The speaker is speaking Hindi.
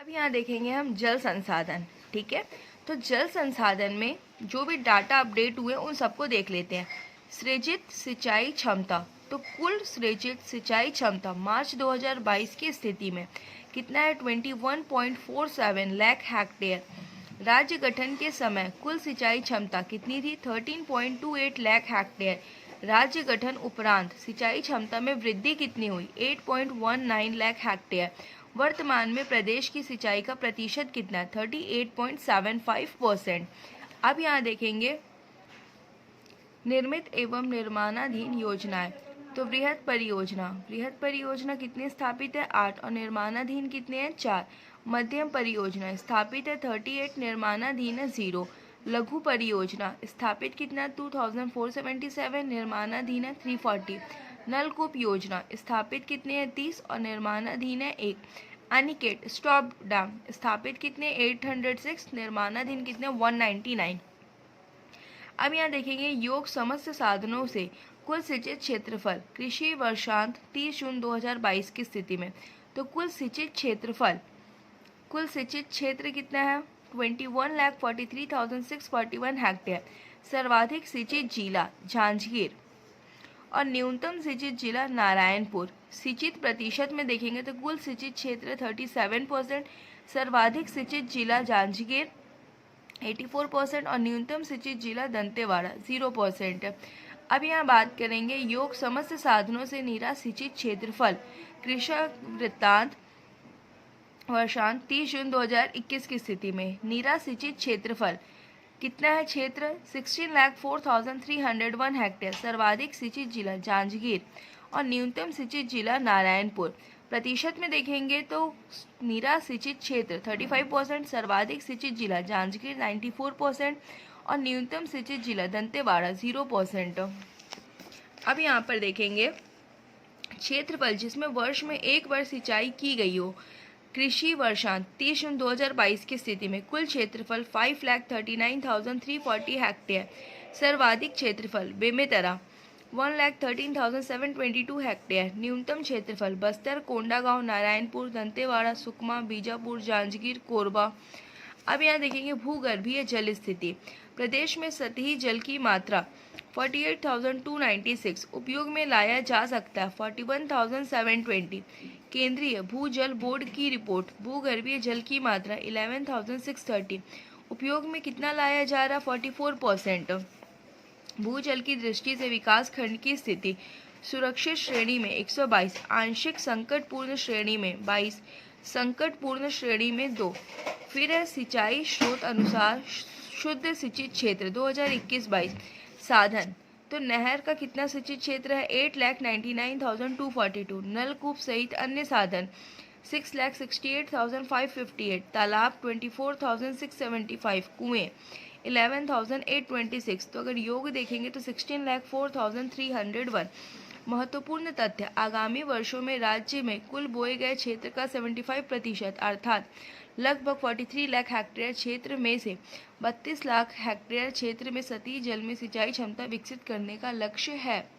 अब यहाँ देखेंगे हम जल संसाधन। ठीक है, तो जल संसाधन में जो भी डाटा अपडेट हुए उन सबको देख लेते हैं। सृजित सिंचाई क्षमता, तो कुल सृजित सिंचाई क्षमता मार्च 2022 की स्थिति में कितना है? 21.47 लाख हेक्टेयर। राज्य गठन के समय कुल सिंचाई क्षमता कितनी थी? 13.28 लाख हेक्टेयर। राज्य गठन उपरांत सिंचाई क्षमता में वृद्धि कितनी हुई? 8.19 लाख हेक्टेयर। वर्तमान में प्रदेश की सिंचाई का प्रतिशत कितना है? 38.75%। अब यहाँ देखेंगे निर्मित एवं निर्माणाधीन योजनाएं। तो वृहद परियोजना कितनी स्थापित है? 8 और निर्माणाधीन कितने हैं? 4। मध्यम परियोजना स्थापित है 38, निर्माणाधीन है 0। लघु परियोजना स्थापित कितना? 2477, निर्माणाधीन है 340। नलकूप योजना स्थापित कितने हैं? 30 और निर्माणाधीन है 1। अनिकेट स्टॉप डैम स्थापित कितने? 806, निर्माणाधीन कितने? 199। अब यहाँ देखेंगे योग समस्त साधनों से कुल सिंचित क्षेत्रफल कृषि वर्षांत 30 जून 2022 की स्थिति में। तो कुल सिंचित क्षेत्र कितना है? 21,43,641 हेक्टेयर। सर्वाधिक सिंचित जिला जांजगीर और न्यूनतम सिंचित जिला नारायणपुर। सिंचित प्रतिशत में देखेंगे तो कुल सिंचित क्षेत्र 37%, सर्वाधिक सिंचित जिला जांजगीर 84% और न्यूनतम सिंचित जिला दंतेवाड़ा 0% है। अब यहाँ बात करेंगे योग समस्त साधनों से नीरा सिंचित क्षेत्रफल कृषक वृत्तांत वर्षांत 30 जून 2021 की स्थिति में। नीरा सिंचित क्षेत्रफल कितना है? क्षेत्र 16,04,301 हेक्टेयर। सर्वाधिक सिंचित जिला जांजगीर और न्यूनतम सिंचित जिला नारायणपुर। प्रतिशत में देखेंगे तो नीरा सिंचित क्षेत्र 35%, सर्वाधिक सिंचित जिला जांजगीर 94% और न्यूनतम सिंचित जिला दंतेवाड़ा 0%। अब यहाँ पर देखेंगे क्षेत्रफल जिसमें वर्ष में एक बार सिंचाई की गई हो। कृषि वर्षांत 30 जून 2022 की स्थिति में कुल क्षेत्रफल 5,39,340 हेक्टेयर। सर्वाधिक क्षेत्रफल बेमेतरा 1,13,722 हेक्टेयर। न्यूनतम क्षेत्रफल बस्तर, कोंडागांव, नारायणपुर, दंतेवाड़ा, सुकमा, बीजापुर, जांजगीर, कोरबा। अब यहाँ देखेंगे भूगर्भीय जल स्थिति। प्रदेश में सतही जल की मात्रा 48,296, उपयोग में लाया जा सकता है 41,720। केंद्रीय भूजल बोर्ड की रिपोर्ट भूगर्भीय जल की मात्रा 11,630, उपयोग में कितना लाया जा रहा? 44%। भूजल की दृष्टि से विकास खंड की स्थिति सुरक्षित श्रेणी में 122, आंशिक संकटपूर्ण श्रेणी में 22, संकटपूर्ण श्रेणी में 2। फिर है सिंचाई स्रोत अनुसार शुद्ध सिंचित क्षेत्र 2021-22। साधन तो नहर का कितना सिंचित क्षेत्र है? 8,99,242। नलकूप सहित अन्य साधन 6,68,558। तालाब 24,675। कुएं 11,826। तो अगर योग देखेंगे तो 16,04,301। महत्वपूर्ण तथ्य आगामी वर्षों में राज्य में कुल बोए गए क्षेत्र का 75% अर्थात लगभग 43 लाख हेक्टेयर क्षेत्र में से 32 लाख हेक्टेयर क्षेत्र में सतही जल में सिंचाई क्षमता विकसित करने का लक्ष्य है।